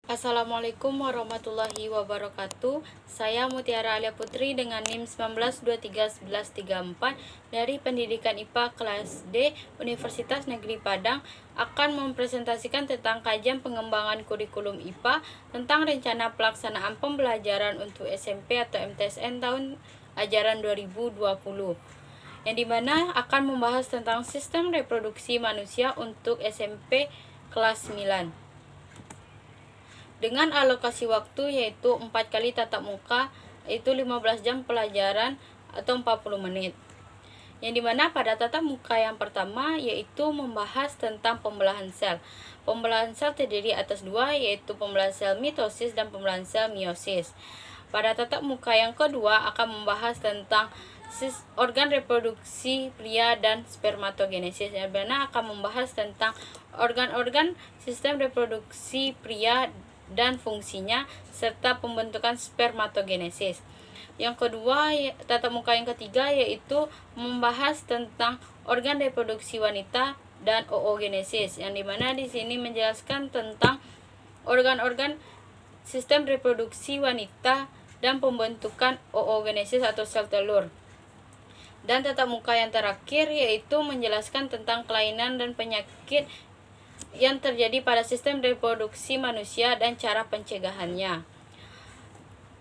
Assalamualaikum warahmatullahi wabarakatuh. Saya Mutiara Alia Putri dengan NIM 19231134 dari Pendidikan IPA kelas D Universitas Negeri Padang akan mempresentasikan tentang kajian pengembangan kurikulum IPA tentang rencana pelaksanaan pembelajaran untuk SMP atau MTSN tahun ajaran 2020, yang dimana akan membahas tentang sistem reproduksi manusia untuk SMP kelas 9 dengan alokasi waktu yaitu 4 kali tatap muka, yaitu 15 jam pelajaran atau 40 menit. Yang dimana pada tatap muka yang pertama yaitu membahas tentang pembelahan sel. Pembelahan sel terdiri atas dua, yaitu pembelahan sel mitosis dan pembelahan sel meiosis. Pada tatap muka yang kedua akan membahas tentang organ reproduksi pria dan spermatogenesis, yang mana akan membahas tentang organ-organ sistem reproduksi pria dan fungsinya serta pembentukan spermatogenesis. Yang kedua, tatap muka yang ketiga yaitu membahas tentang organ reproduksi wanita dan oogenesis, yang dimana di sini menjelaskan tentang organ-organ sistem reproduksi wanita dan pembentukan oogenesis atau sel telur. Dan tatap muka yang terakhir yaitu menjelaskan tentang kelainan dan penyakit yang terjadi pada sistem reproduksi manusia dan cara pencegahannya.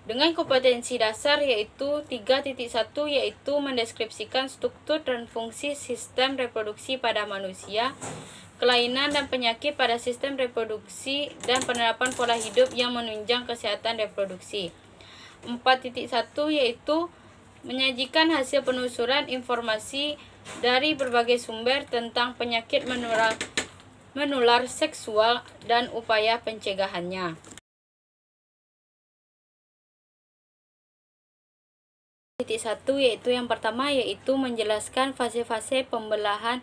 Dengan kompetensi dasar yaitu 3.1 yaitu mendeskripsikan struktur dan fungsi sistem reproduksi pada manusia, kelainan dan penyakit pada sistem reproduksi, dan penerapan pola hidup yang menunjang kesehatan reproduksi. 4.1 yaitu menyajikan hasil penelusuran informasi dari berbagai sumber tentang penyakit menular seksual dan upaya pencegahannya. Titik 1 yaitu yang pertama yaitu menjelaskan fase-fase pembelahan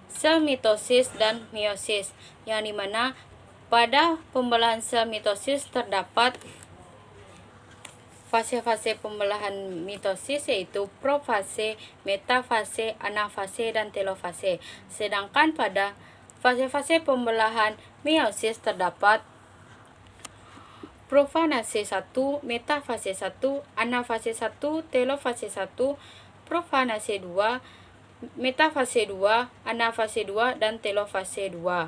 sel mitosis dan meiosis, yang dimana pada pembelahan sel mitosis terdapat fase-fase pembelahan mitosis yaitu profase, metafase, anafase, dan telofase. Sedangkan pada fase-fase pembelahan meiosis terdapat profanase 1, metafase 1, anafase 1, telofase 1, profanase 2, metafase 2, anafase 2, dan telofase 2.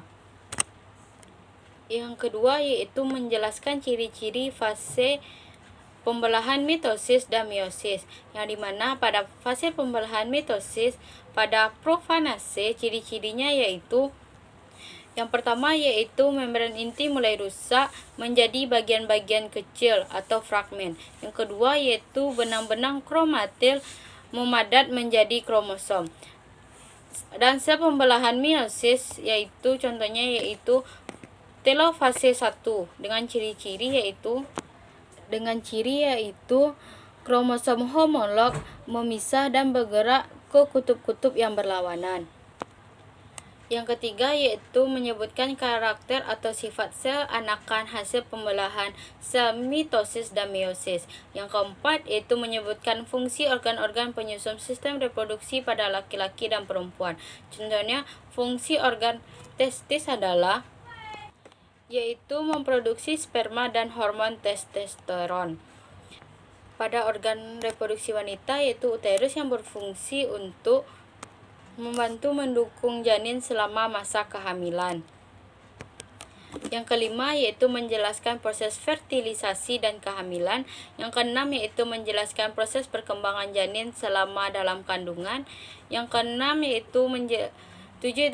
Yang kedua yaitu menjelaskan ciri-ciri fase pembelahan mitosis dan meiosis, yang dimana pada fase pembelahan mitosis pada profanase ciri-cirinya yaitu yang pertama yaitu membran inti mulai rusak menjadi bagian-bagian kecil atau fragmen. Yang kedua yaitu benang-benang kromatil memadat menjadi kromosom. Dan sel pembelahan meiosis yaitu contohnya yaitu telofase 1 dengan ciri yaitu kromosom homolog memisah dan bergerak ke kutub-kutub yang berlawanan. Yang ketiga yaitu menyebutkan karakter atau sifat sel anakan hasil pembelahan sel mitosis dan meiosis. Yang keempat yaitu menyebutkan fungsi organ-organ penyusun sistem reproduksi pada laki-laki dan perempuan. Contohnya fungsi organ testis adalah yaitu memproduksi sperma dan hormon testosteron. Pada organ reproduksi wanita yaitu uterus yang berfungsi untuk membantu mendukung janin selama masa kehamilan. Yang kelima yaitu menjelaskan proses fertilisasi dan kehamilan. Yang keenam yaitu menjelaskan proses perkembangan janin selama dalam kandungan. Yang keenam yaitu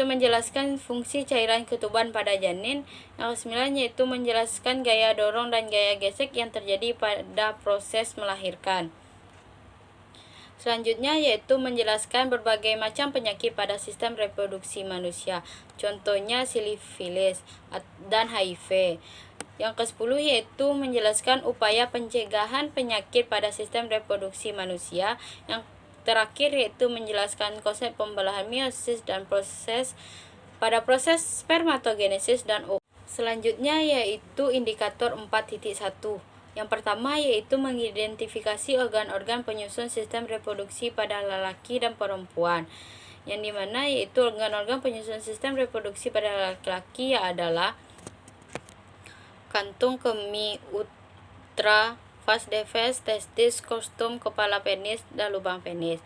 menjelaskan fungsi cairan ketuban pada janin. Yang kesembilan yaitu menjelaskan gaya dorong dan gaya gesek yang terjadi pada proses melahirkan. Selanjutnya yaitu menjelaskan berbagai macam penyakit pada sistem reproduksi manusia, contohnya sifilis dan HIV. Yang ke-10 yaitu menjelaskan upaya pencegahan penyakit pada sistem reproduksi manusia. Yang terakhir yaitu menjelaskan konsep pembelahan meiosis dan proses spermatogenesis dan Selanjutnya yaitu indikator 4.1. Yang pertama yaitu mengidentifikasi organ-organ penyusun sistem reproduksi pada lelaki dan perempuan, yang dimana yaitu organ-organ penyusun sistem reproduksi pada laki-laki adalah kantung, kemih, utra, vas deves, testis, kostum, kepala penis, dan lubang penis.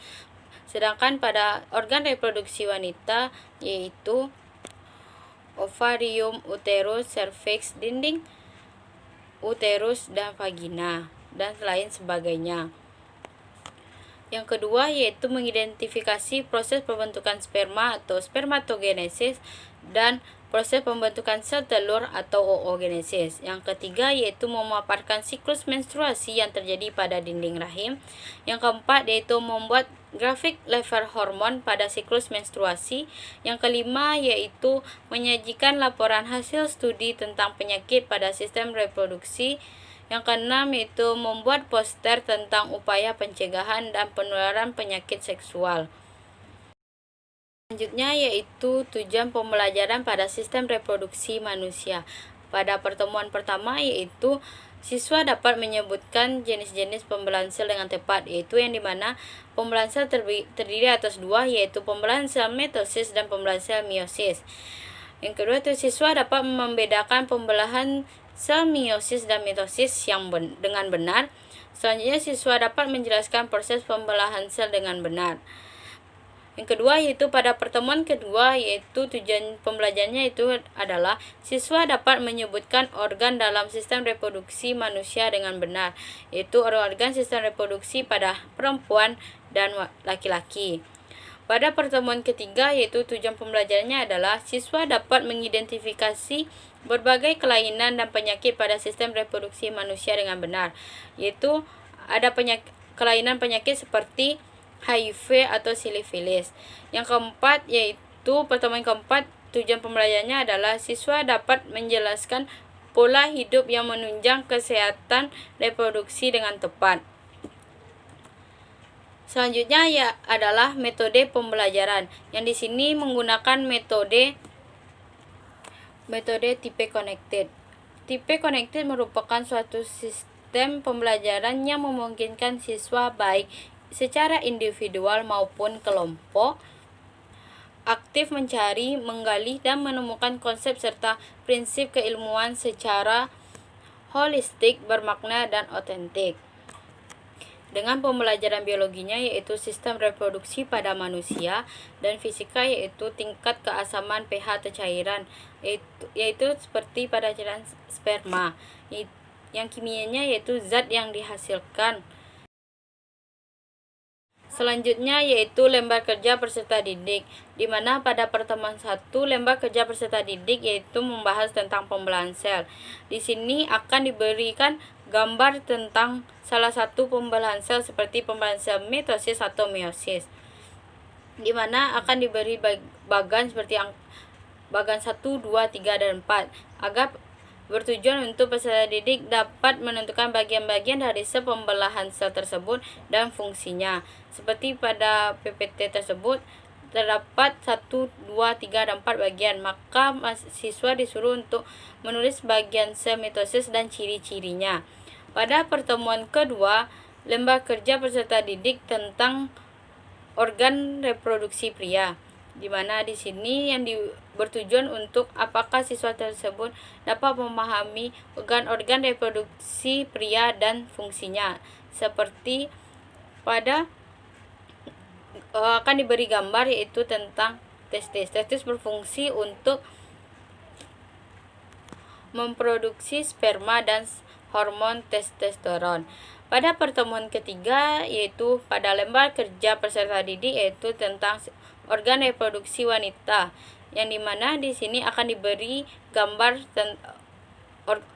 Sedangkan pada organ reproduksi wanita yaitu ovarium, uterus, cervix, dinding uterus, dan vagina, dan lain sebagainya. Yang kedua yaitu mengidentifikasi proses pembentukan sperma atau spermatogenesis dan proses pembentukan sel telur atau oogenesis. Yang ketiga yaitu memaparkan siklus menstruasi yang terjadi pada dinding rahim. Yang keempat yaitu membuat grafik level hormon pada siklus menstruasi. Yang kelima yaitu menyajikan laporan hasil studi tentang penyakit pada sistem reproduksi. Yang keenam yaitu membuat poster tentang upaya pencegahan dan penularan penyakit seksual. Selanjutnya yaitu tujuan pembelajaran pada sistem reproduksi manusia. Pada pertemuan pertama yaitu siswa dapat menyebutkan jenis-jenis pembelahan sel dengan tepat, yaitu yang dimana pembelahan sel terdiri atas dua, yaitu pembelahan sel mitosis dan pembelahan sel meiosis. Yang kedua itu siswa dapat membedakan pembelahan sel meiosis dan mitosis dengan benar. Selanjutnya siswa dapat menjelaskan proses pembelahan sel dengan benar. Yang kedua yaitu pada pertemuan kedua yaitu tujuan pembelajarannya itu adalah siswa dapat menyebutkan organ dalam sistem reproduksi manusia dengan benar, yaitu organ sistem reproduksi pada perempuan dan laki-laki. Pada pertemuan ketiga yaitu tujuan pembelajarannya adalah siswa dapat mengidentifikasi berbagai kelainan dan penyakit pada sistem reproduksi manusia dengan benar, yaitu ada kelainan penyakit seperti HIV atau sifilis. Yang keempat yaitu pertemuan keempat tujuan pembelajarannya adalah siswa dapat menjelaskan pola hidup yang menunjang kesehatan reproduksi dengan tepat. Selanjutnya adalah metode pembelajaran yang di sini menggunakan metode tipe connected. Tipe connected merupakan suatu sistem pembelajaran yang memungkinkan siswa baik secara individual maupun kelompok aktif mencari, menggali, dan menemukan konsep serta prinsip keilmuan secara holistik, bermakna, dan otentik. Dengan pembelajaran biologinya yaitu sistem reproduksi pada manusia dan fisika yaitu tingkat keasaman pH atau cairan yaitu seperti pada cairan sperma. Yang kimianya yaitu zat yang dihasilkan. Selanjutnya yaitu lembar kerja peserta didik, di mana pada pertemuan 1 lembar kerja peserta didik yaitu membahas tentang pembelahan sel. Di sini akan diberikan gambar tentang salah satu pembelahan sel seperti pembelahan sel mitosis atau meiosis, di mana akan diberi bagan seperti bagan 1, 2, 3, dan 4 agar bertujuan untuk peserta didik dapat menentukan bagian-bagian dari sel pembelahan sel tersebut dan fungsinya. Seperti pada PPT tersebut terdapat 1, 2, 3, dan 4 bagian, maka siswa disuruh untuk menulis bagian sel mitosis dan ciri-cirinya. Pada pertemuan kedua, lembar kerja peserta didik tentang organ reproduksi pria, di mana di sini yang bertujuan untuk apakah siswa tersebut dapat memahami organ-organ reproduksi pria dan fungsinya. Seperti pada akan diberi gambar yaitu tentang testis. Testis berfungsi untuk memproduksi sperma dan hormon testosteron. Pada pertemuan ketiga yaitu pada lembar kerja peserta didik yaitu tentang organ reproduksi wanita, yang dimana di sini akan diberi gambar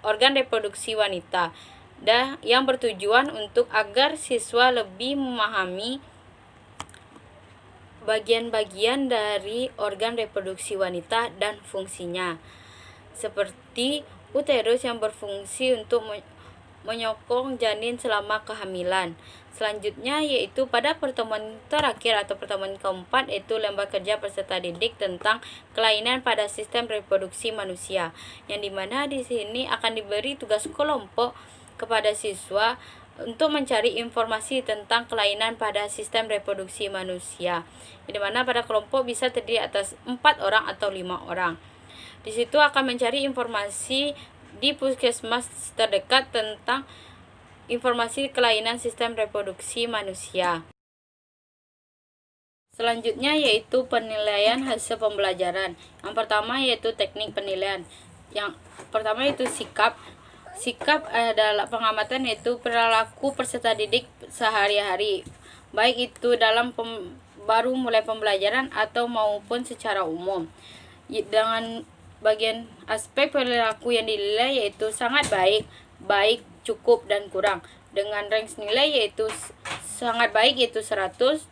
organ reproduksi wanita dan yang bertujuan untuk agar siswa lebih memahami bagian-bagian dari organ reproduksi wanita dan fungsinya, seperti uterus yang berfungsi untuk menyokong janin selama kehamilan. Selanjutnya yaitu pada pertemuan terakhir atau pertemuan keempat yaitu lembar kerja peserta didik tentang kelainan pada sistem reproduksi manusia, yang dimana di sini akan diberi tugas kelompok kepada siswa untuk mencari informasi tentang kelainan pada sistem reproduksi manusia, di mana pada kelompok bisa terdiri atas 4 orang atau 5 orang. Di situ akan mencari informasi di puskesmas terdekat tentang informasi kelainan sistem reproduksi manusia. Selanjutnya yaitu penilaian hasil pembelajaran. Yang pertama yaitu teknik penilaian. Yang pertama yaitu sikap. Sikap adalah pengamatan yaitu perilaku peserta didik sehari-hari, baik itu dalam baru mulai pembelajaran atau maupun secara umum. Dengan bagian aspek perilaku yang dinilai yaitu sangat baik, baik, cukup, dan kurang. Dengan range nilai yaitu sangat baik yaitu 100,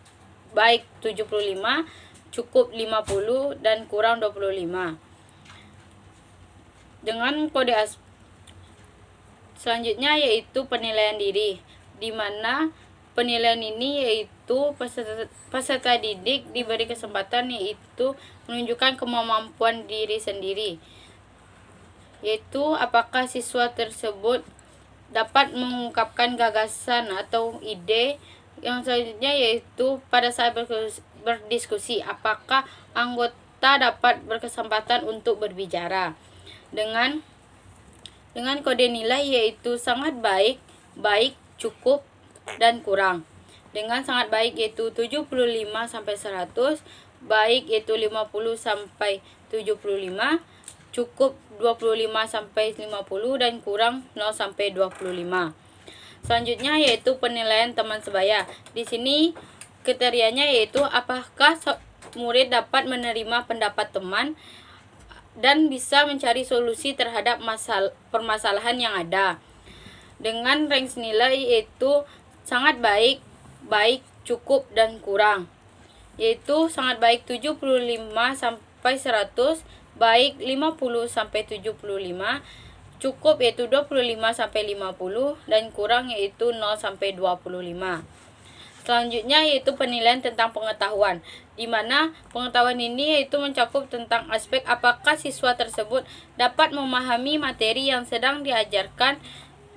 baik 75, cukup 50, dan kurang 25. Dengan kode selanjutnya yaitu penilaian diri, di mana penilaian ini yaitu peserta didik diberi kesempatan yaitu menunjukkan kemampuan diri sendiri, yaitu apakah siswa tersebut dapat mengungkapkan gagasan atau ide. Yang selanjutnya yaitu pada saat berdiskusi, apakah anggota dapat berkesempatan untuk berbicara. Dengan kode nilai yaitu sangat baik, baik, cukup, dan kurang. Dengan sangat baik yaitu 75 sampai 100, baik yaitu 50 sampai 75, cukup 25 sampai 50, dan kurang 0 sampai 25. Selanjutnya yaitu penilaian teman sebaya. Di sini kriterianya yaitu apakah murid dapat menerima pendapat teman dan bisa mencari solusi terhadap permasalahan yang ada. Dengan range nilai yaitu sangat baik, baik, cukup, dan kurang. Yaitu sangat baik 75 sampai 100, baik 50 sampai 75, cukup yaitu 25 sampai 50, dan kurang yaitu 0 sampai 25. Selanjutnya yaitu penilaian tentang pengetahuan, di mana pengetahuan ini yaitu mencakup tentang aspek apakah siswa tersebut dapat memahami materi yang sedang diajarkan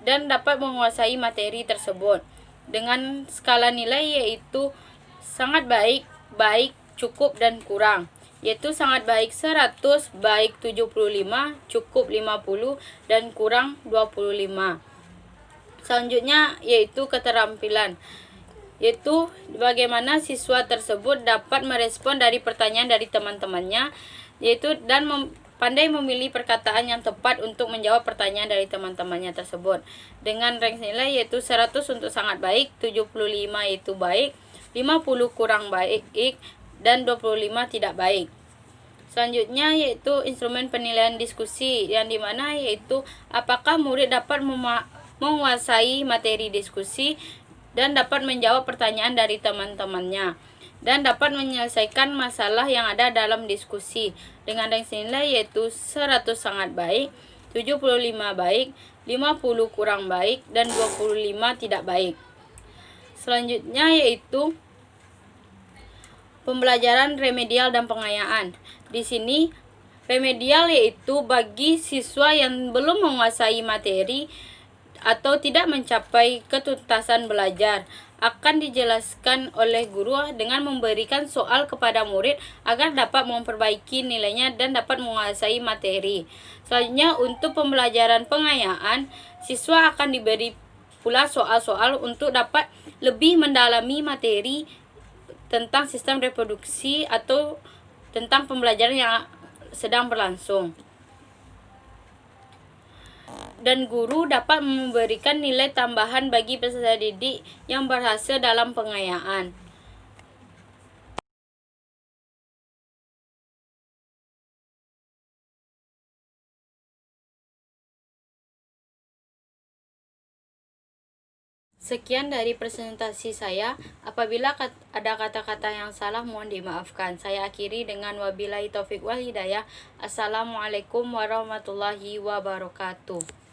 dan dapat menguasai materi tersebut. Dengan skala nilai yaitu sangat baik, baik, cukup, dan kurang. Yaitu sangat baik 100, baik 75, cukup 50, dan kurang 25. Selanjutnya yaitu keterampilan, yaitu bagaimana siswa tersebut dapat merespon dari pertanyaan dari teman-temannya, yaitu dan pandai memilih perkataan yang tepat untuk menjawab pertanyaan dari teman-temannya tersebut. Dengan range nilai yaitu 100 untuk sangat baik, 75 itu baik, 50 kurang baik, dan 25 tidak baik. Selanjutnya yaitu instrumen penilaian diskusi, yang dimana yaitu apakah murid dapat menguasai materi diskusi dan dapat menjawab pertanyaan dari teman-temannya dan dapat menyelesaikan masalah yang ada dalam diskusi. Dengan range nilai yaitu 100 sangat baik, 75 baik, 50 kurang baik, dan 25 tidak baik. Selanjutnya yaitu pembelajaran remedial dan pengayaan. Di sini remedial yaitu bagi siswa yang belum menguasai materi atau tidak mencapai ketuntasan belajar, akan dijelaskan oleh guru dengan memberikan soal kepada murid agar dapat memperbaiki nilainya dan dapat menguasai materi. Selanjutnya untuk pembelajaran pengayaan, siswa akan diberi pula soal-soal untuk dapat lebih mendalami materi tentang sistem reproduksi atau tentang pembelajaran yang sedang berlangsung. Dan guru dapat memberikan nilai tambahan bagi peserta didik yang berhasil dalam pengayaan. Sekian dari presentasi saya. Apabila ada kata-kata yang salah, mohon dimaafkan. Saya akhiri dengan wabillahi taufik wal hidayah. Assalamualaikum warahmatullahi wabarakatuh.